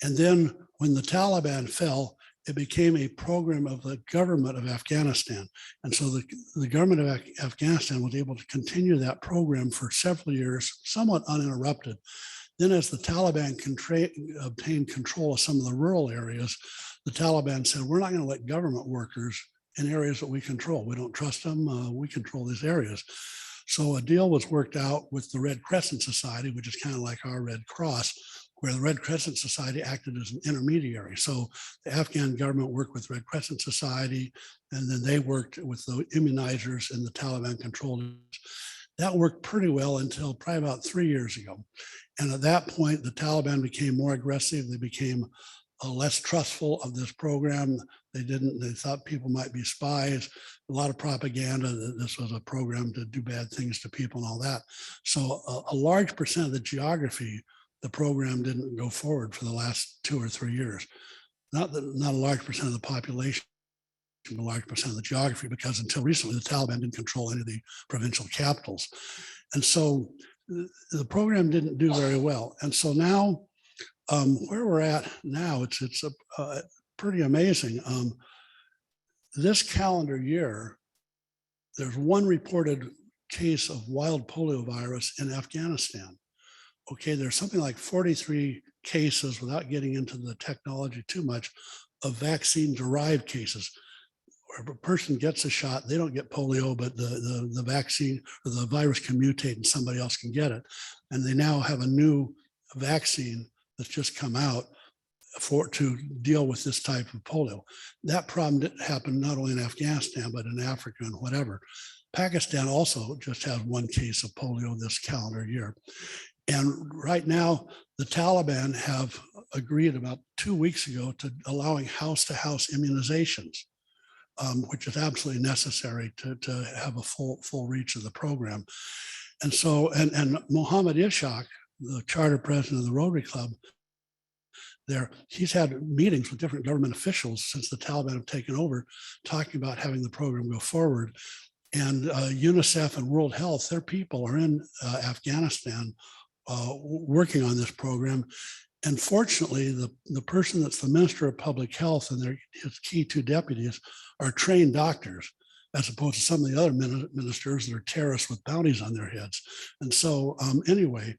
And then when the Taliban fell, it became a program of the government of Afghanistan. And so the government of Afghanistan was able to continue that program for several years, somewhat uninterrupted. Then as the Taliban obtained control of some of the rural areas, the Taliban said, we're not going to let government workers in areas that we control. We don't trust them. We control these areas. So a deal was worked out with the Red Crescent Society, which is kind of like our Red Cross, where the Red Crescent Society acted as an intermediary. So the Afghan government worked with Red Crescent Society, and then they worked with the immunizers and the Taliban controlled. That worked pretty well until probably about 3 years ago. And at that point, the Taliban became more aggressive. They became less trustful of this program. They thought people might be spies, a lot of propaganda that this was a program to do bad things to people and all that. So a large percent of the geography, the program didn't go forward for the last 2 or 3 years. Not a large percent of the population, a large percent of the geography, because until recently, the Taliban didn't control any of the provincial capitals. And so the program didn't do very well. And so now, where we're at now, it's pretty amazing. This calendar year, there's one reported case of wild polio virus in Afghanistan. Okay, there's something like 43 cases, without getting into the technology too much, of vaccine-derived cases, where a person gets a shot, they don't get polio, but the vaccine or the virus can mutate and somebody else can get it. And they now have a new vaccine that's just come out to deal with this type of polio. That problem didn't happen not only in Afghanistan, but in Africa and whatever. Pakistan also just has one case of polio this calendar year. And right now, the Taliban have agreed about 2 weeks ago to allowing house-to-house immunizations, which is absolutely necessary to have a full reach of the program. And so, and Mohammed Ishaq, the charter president of the Rotary Club, he's had meetings with different government officials since the Taliban have taken over, talking about having the program go forward. And UNICEF and World Health, their people are in Afghanistan working on this program. And fortunately, the person that's the Minister of Public Health and his key two deputies are trained doctors, as opposed to some of the other ministers that are terrorists with bounties on their heads. And so anyway,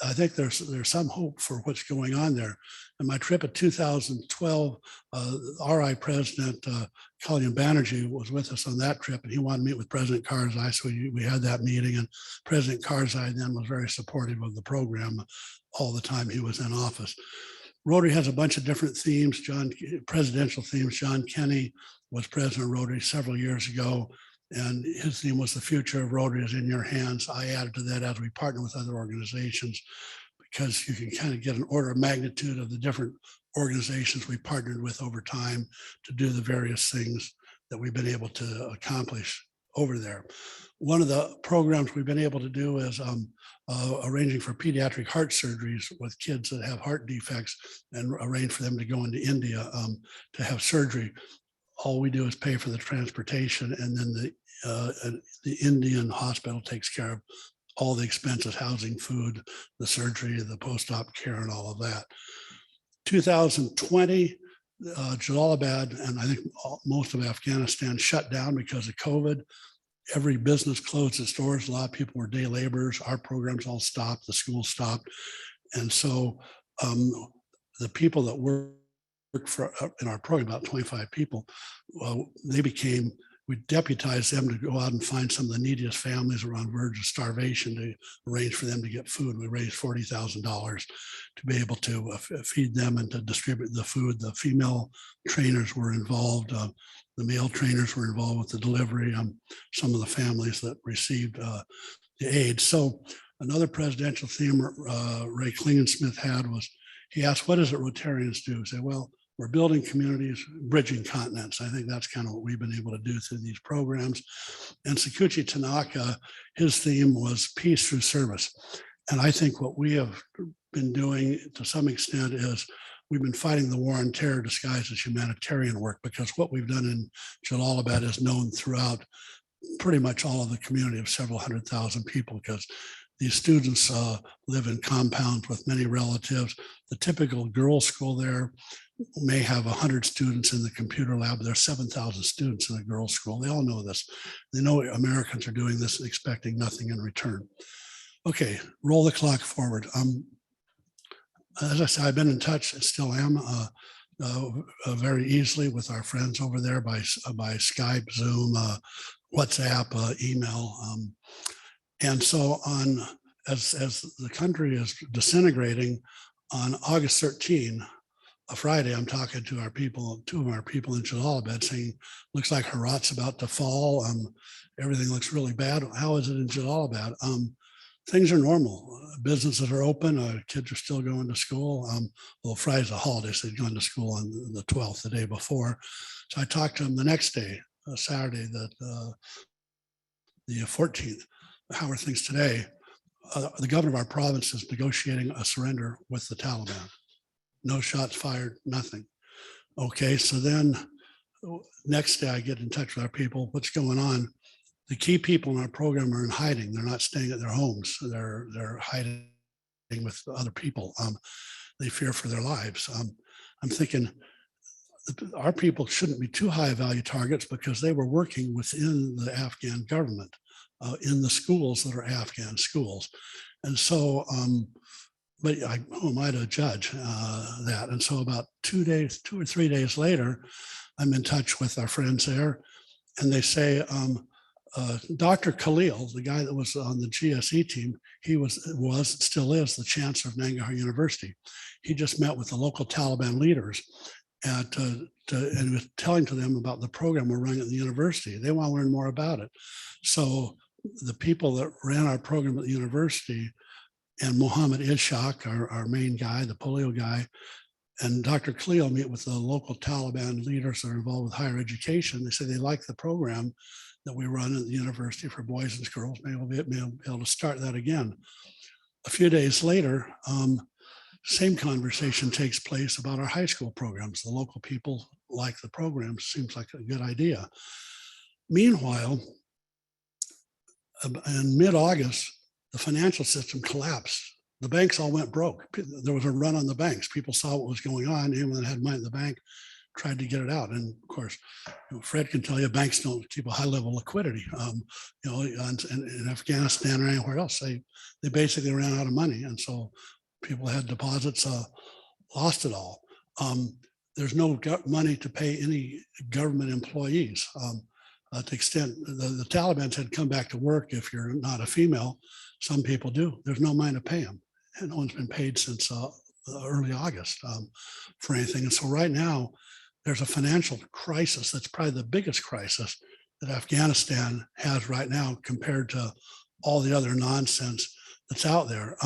I think there's some hope for what's going on there. And my trip in 2012, RI President Kalyan Banerjee was with us on that trip, and he wanted to meet with President Karzai. So we had that meeting, and President Karzai then was very supportive of the program all the time he was in office. Rotary has a bunch of different themes, presidential themes. John Kenny was president of Rotary several years ago, and his theme was "The future of Rotary is in your hands." I added to that as we partner with other organizations, because you can kind of get an order of magnitude of the different organizations we partnered with over time to do the various things that we've been able to accomplish over there. One of the programs we've been able to do is arranging for pediatric heart surgeries with kids that have heart defects, and arrange for them to go into India to have surgery. All we do is pay for the transportation, and then the Indian hospital takes care of all the expenses, housing, food, the surgery, the post-op care, and all of that. 2020, Jalalabad, and I think most of Afghanistan shut down because of COVID. Every business closed its doors. A lot of people were day laborers. Our programs all stopped. The schools stopped. And so the people that work in our program, about 25 people, we deputized them to go out and find some of the neediest families around verge of starvation to arrange for them to get food. We raised $40,000 to be able to feed them and to distribute the food. The female trainers were involved. The male trainers were involved with the delivery. Some of the families that received the aid. So another presidential theme Ray Klingensmith had was, he asked, what does it Rotarians do? Say, well, we're building communities, bridging continents. I think that's kind of what we've been able to do through these programs. And Sakuchi Tanaka, his theme was peace through service. And I think what we have been doing to some extent is we've been fighting the war on terror disguised as humanitarian work, because what we've done in Jalalabad is known throughout pretty much all of the community of several 100,000 people, because these students live in compounds with many relatives. The typical girls' school there may have 100 students in the computer lab. There are 7,000 students in the girls' school. They all know this. They know Americans are doing this and expecting nothing in return. Okay, roll the clock forward. As I said, I've been in touch, and still am, very easily with our friends over there by Skype, Zoom, WhatsApp, email. And so as the country is disintegrating, on August 13, a Friday, I'm talking to our people, two of our people in Jalalabad, saying, looks like Herat's about to fall. Everything looks really bad. How is it in Jalalabad? Things are normal. Businesses are open. Kids are still going to school. Well, Friday's a holiday, so they'd gone to school on the 12th, the day before. So I talked to them the next day, Saturday, the 14th. How are things today? The governor of our province is negotiating a surrender with the Taliban. No shots fired, nothing. Okay, so then next day I get in touch with our people. What's going on? The key people in our program are in hiding. They're not staying at their homes. They're hiding with other people. They fear for their lives. I'm thinking our people shouldn't be too high value targets, because they were working within the Afghan government in the schools that are Afghan schools. And so, but who am I to judge that? And so about 2 or 3 days later, I'm in touch with our friends there, and they say, Dr. Khalil, the guy that was on the GSE team, he still is the chancellor of Nangarhar University. He just met with the local Taliban leaders and was telling to them about the program we're running at the university. They want to learn more about it. So the people that ran our program at the university and Mohammed Ishaq, our main guy, the polio guy, and Dr. Khalil meet with the local Taliban leaders that are involved with higher education. They say they like the program that we run at the university for boys and girls. Maybe we'll be able to start that again. A few days later, same conversation takes place about our high school programs. The local people like the program, seems like a good idea. Meanwhile, in mid-August, the financial system collapsed. The banks all went broke. There was a run on the banks. People saw what was going on. Anyone that had money in the bank tried to get it out. And of course, Fred can tell you, banks don't keep a high level of liquidity. In Afghanistan or anywhere else, they basically ran out of money. And so people had deposits, lost it all. There's no money to pay any government employees. To the extent the Taliban had come back to work, if you're not a female, some people do. There's no money to pay them. And no one's been paid since early August for anything. And so right now, there's a financial crisis that's probably the biggest crisis that Afghanistan has right now compared to all the other nonsense that's out there.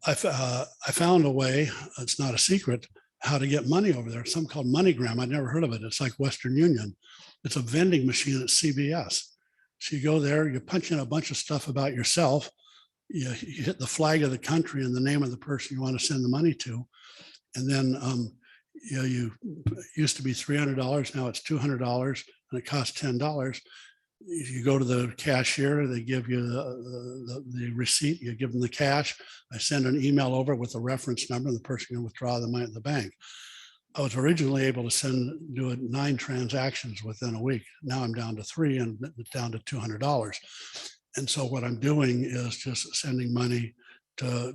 I found a way, it's not a secret, how to get money over there. It's something called MoneyGram. I'd never heard of it. It's like Western Union. It's a vending machine at CVS. So you go there, you punch in a bunch of stuff about yourself, you hit the flag of the country and the name of the person you want to send the money to. And then you used to be $300, now it's $200 and it costs $10. You go to the cashier, they give you the receipt, you give them the cash. I send an email over with a reference number and the person can withdraw the money at the bank. I was originally able to do 9 transactions within a week. Now I'm down to 3 and down to $200. And so what I'm doing is just sending money to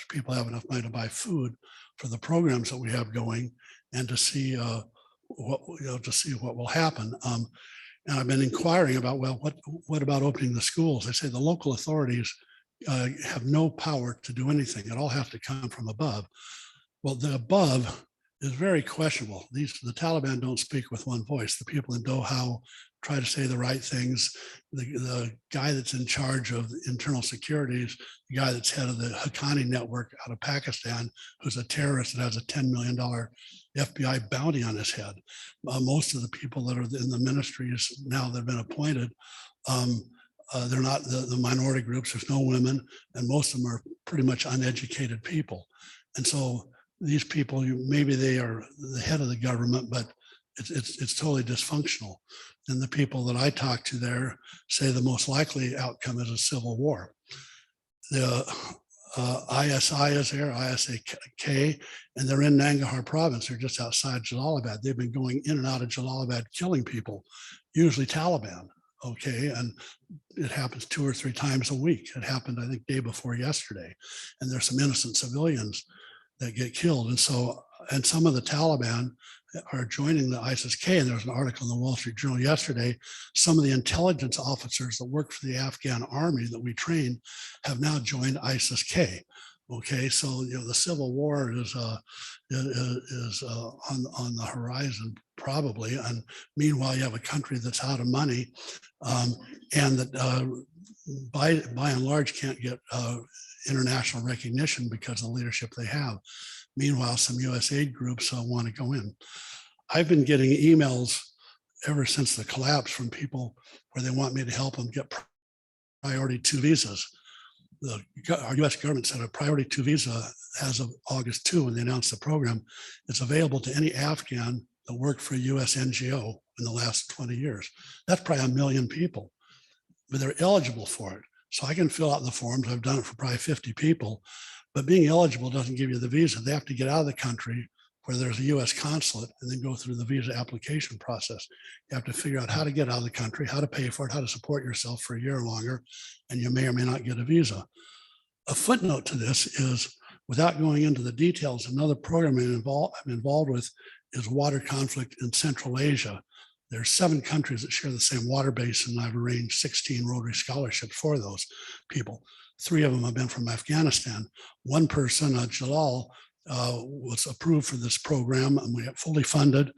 people have enough money to buy food for the programs that we have going and to see what will happen. And I've been inquiring about, well, what about opening the schools? They say the local authorities have no power to do anything. It all has to come from above. Well, the above is very questionable. The Taliban don't speak with one voice. The people in Doha try to say the right things. The guy that's in charge of internal security is the guy that's head of the Haqqani network out of Pakistan, who's a terrorist that has a $10 million FBI bounty on his head. Most of the people that are in the ministries now that have been appointed, they're not the minority groups. There's no women, and most of them are pretty much uneducated people. And so these people, maybe they are the head of the government, but it's totally dysfunctional. And the people that I talk to there say the most likely outcome is a civil war. The ISI is there, ISAK, and they're in Nangarhar province. They're just outside Jalalabad. They've been going in and out of Jalalabad, killing people, usually Taliban. Okay, and it happens 2 or 3 times a week. It happened, I think, day before yesterday. And there's some innocent civilians that get killed. And so, and some of the Taliban are joining the ISIS-K. And there was an article in the Wall Street Journal yesterday. Some of the intelligence officers that work for the Afghan army that we train have now joined ISIS-K. Okay, so the civil war is on the horizon probably. And meanwhile, you have a country that's out of money and that by and large can't get international recognition because of the leadership they have. Meanwhile, some US aid groups want to go in. I've been getting emails ever since the collapse from people where they want me to help them get priority 2 visas. Our US government said a priority 2 visa as of August 2, when they announced the program, it's available to any Afghan that worked for a US NGO in the last 20 years. That's probably 1 million people, but they're eligible for it. So I can fill out the forms. I've done it for probably 50 people, but being eligible doesn't give you the visa. They have to get out of the country where there's a US consulate and then go through the visa application process. You have to figure out how to get out of the country, how to pay for it, how to support yourself for a year or longer, and you may or may not get a visa. A footnote to this is, without going into the details, another program I'm involved with is water conflict in Central Asia. There's 7 countries that share the same water basin. I've arranged 16 Rotary scholarships for those people. 3 of them have been from Afghanistan. One person, Jalal, was approved for this program, and we have fully funded,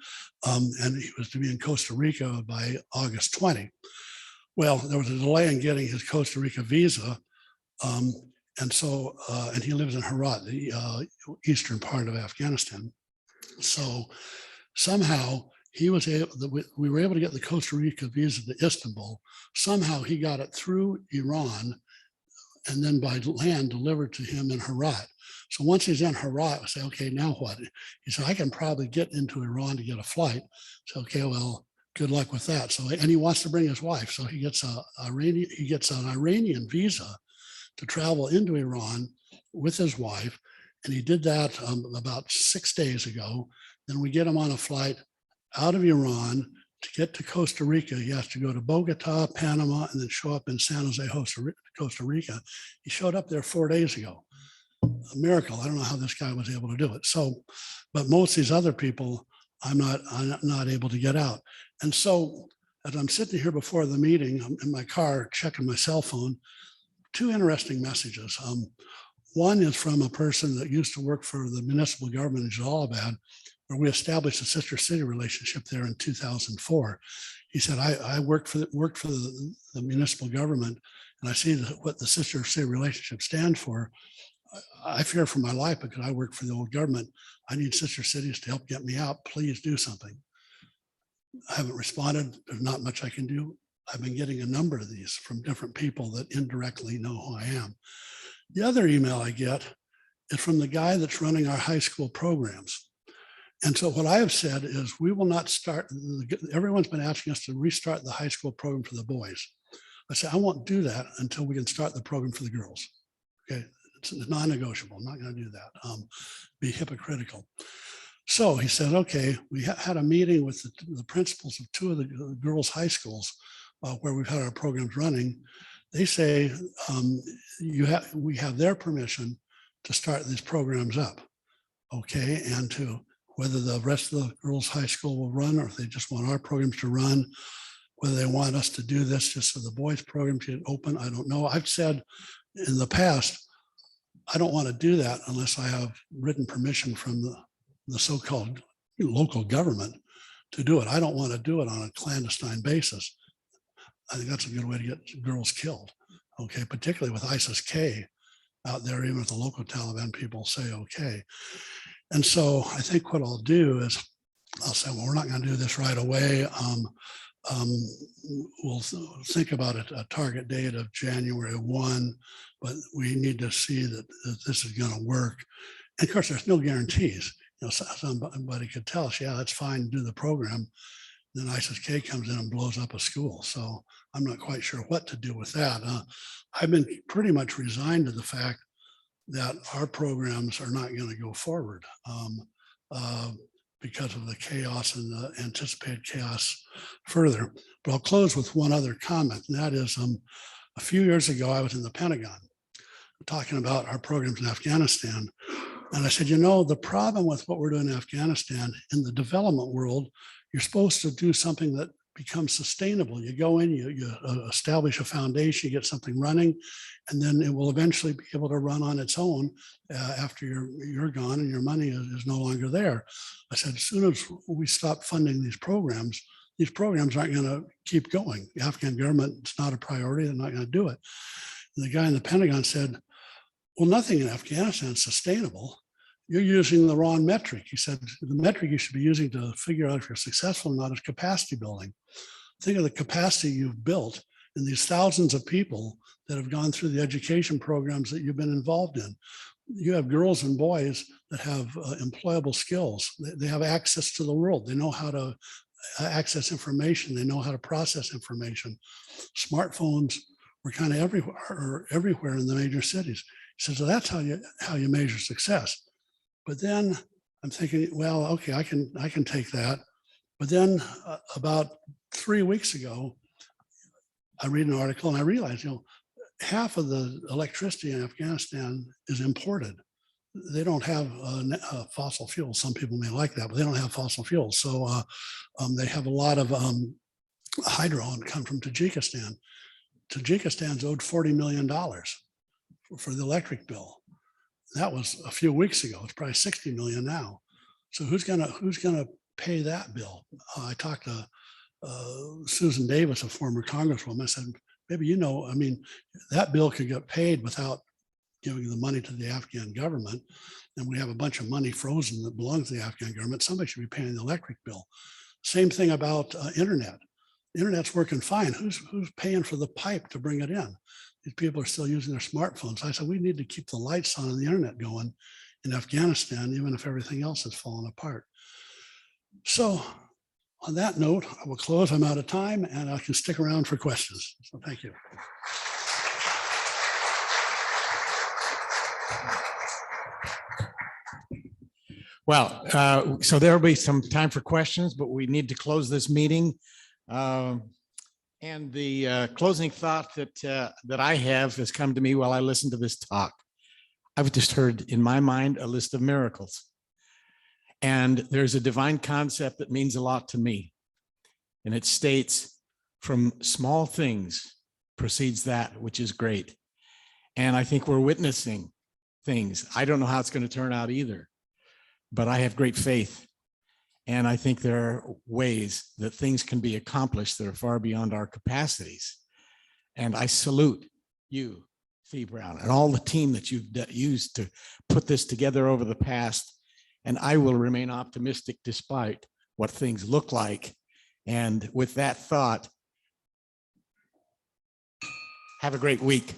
and he was to be in Costa Rica by August 20. Well, there was a delay in getting his Costa Rica visa, and so and he lives in Herat, the eastern part of Afghanistan. So somehow he was able, we were able to get the Costa Rica visa to Istanbul. Somehow he got it through Iran and then by land delivered to him in Herat. So once he's in Herat, I say, okay, now what? He said, I can probably get into Iran to get a flight. So, okay, well, good luck with that. So, and he wants to bring his wife. So he gets an Iranian visa to travel into Iran with his wife. And he did that about 6 days ago. Then we get him on a flight out of Iran to get to Costa Rica. He has to go to Bogota, Panama, and then show up in San Jose, Costa Rica. He showed up there 4 days ago. A miracle. I don't know how this guy was able to do it. So, but most of these other people, I'm not able to get out. And so as I'm sitting here before the meeting, I'm in my car checking my cell phone, 2 interesting messages. One is from a person that used to work for the municipal government in Jalalabad, where we established a sister city relationship there in 2004. He said, I worked for the municipal government, and I see what the sister city relationship stands for. I fear for my life because I work for the old government. I need sister cities to help get me out. Please do something. I haven't responded. There's not much I can do. I've been getting a number of these from different people that indirectly know who I am. The other email I get is from the guy that's running our high school programs. And so what I have said is we will not start, everyone's been asking us to restart the high school program for the boys. I said, I won't do that until we can start the program for the girls. Okay, it's non-negotiable. I'm not going to do that. Be hypocritical. So he said, okay, we had a meeting with the principals of 2 of the girls' high schools where we've had our programs running. They say we have their permission to start these programs up. Okay, and to whether the rest of the girls' high school will run or if they just want our programs to run, whether they want us to do this just so the boys' programs get open, I don't know. I've said in the past, I don't want to do that unless I have written permission from the so-called local government to do it. I don't want to do it on a clandestine basis. I think that's a good way to get girls killed. Okay, particularly with ISIS-K out there, even if the local Taliban people say okay. And so I think what I'll do is I'll say, well, we're not going to do this right away. We'll think about a target date of January 1, but we need to see that this is going to work. And of course, there's no guarantees. You know, somebody could tell us, yeah, that's fine, do the program. Then ISIS-K comes in and blows up a school. So I'm not quite sure what to do with that. I've been pretty much resigned to the fact that our programs are not going to go forward because of the chaos and the anticipated chaos further. But I'll close with one other comment, and that is a few years ago, I was in the Pentagon talking about our programs in Afghanistan. And I said, you know, the problem with what we're doing in Afghanistan, in the development world, you're supposed to do something that becomes sustainable. You go in, you establish a foundation, you get something running, and then it will eventually be able to run on its own after you're gone and your money is no longer there. I said, as soon as we stop funding these programs aren't going to keep going. The Afghan government, it's not a priority. They're not going to do it. And the guy in the Pentagon said, well, nothing in Afghanistan is sustainable. You're using the wrong metric. He said, the metric you should be using to figure out if you're successful or not is capacity building. Think of the capacity you've built in these thousands of people that have gone through the education programs that you've been involved in. You have girls and boys that have employable skills. They have access to the world. They know how to access information. They know how to process information. Smartphones were kind of everywhere in the major cities. He says, so that's how you measure success. But then I'm thinking, well, okay, I can take that. But then about 3 weeks ago, I read an article and I realized, you know, half of the electricity in Afghanistan is imported. they don't have fossil fuels. Some people may like that, but they don't have fossil fuels. So they have a lot of hydro and come from Tajikistan. Tajikistan's owed $40 million for the electric bill. That was a few weeks ago. It's probably 60 million now. So who's gonna pay that bill? I talked to Susan Davis, a former congresswoman. I said, maybe I mean, that bill could get paid without giving the money to the Afghan government. And we have a bunch of money frozen that belongs to the Afghan government. Somebody should be paying the electric bill. Same thing about internet. The internet's working fine. Who's paying for the pipe to bring it in? These people are still using their smartphones. I said, we need to keep the lights on and the internet going in Afghanistan, even if everything else is falling apart. So on that note, I will close. I'm out of time and I can stick around for questions. So thank you. Well, so there'll be some time for questions, but we need to close this meeting. And the closing thought that I have has come to me while I listen to this talk. I've just heard in my mind a list of miracles. And there's a divine concept that means a lot to me. And it states, from small things proceeds that which is great. And I think we're witnessing things. I don't know how it's going to turn out either, but I have great faith. And I think there are ways that things can be accomplished that are far beyond our capacities. And I salute you, Fee Brown, and all the team that you've used to put this together over the past. And I will remain optimistic despite what things look like. And with that thought, have a great week.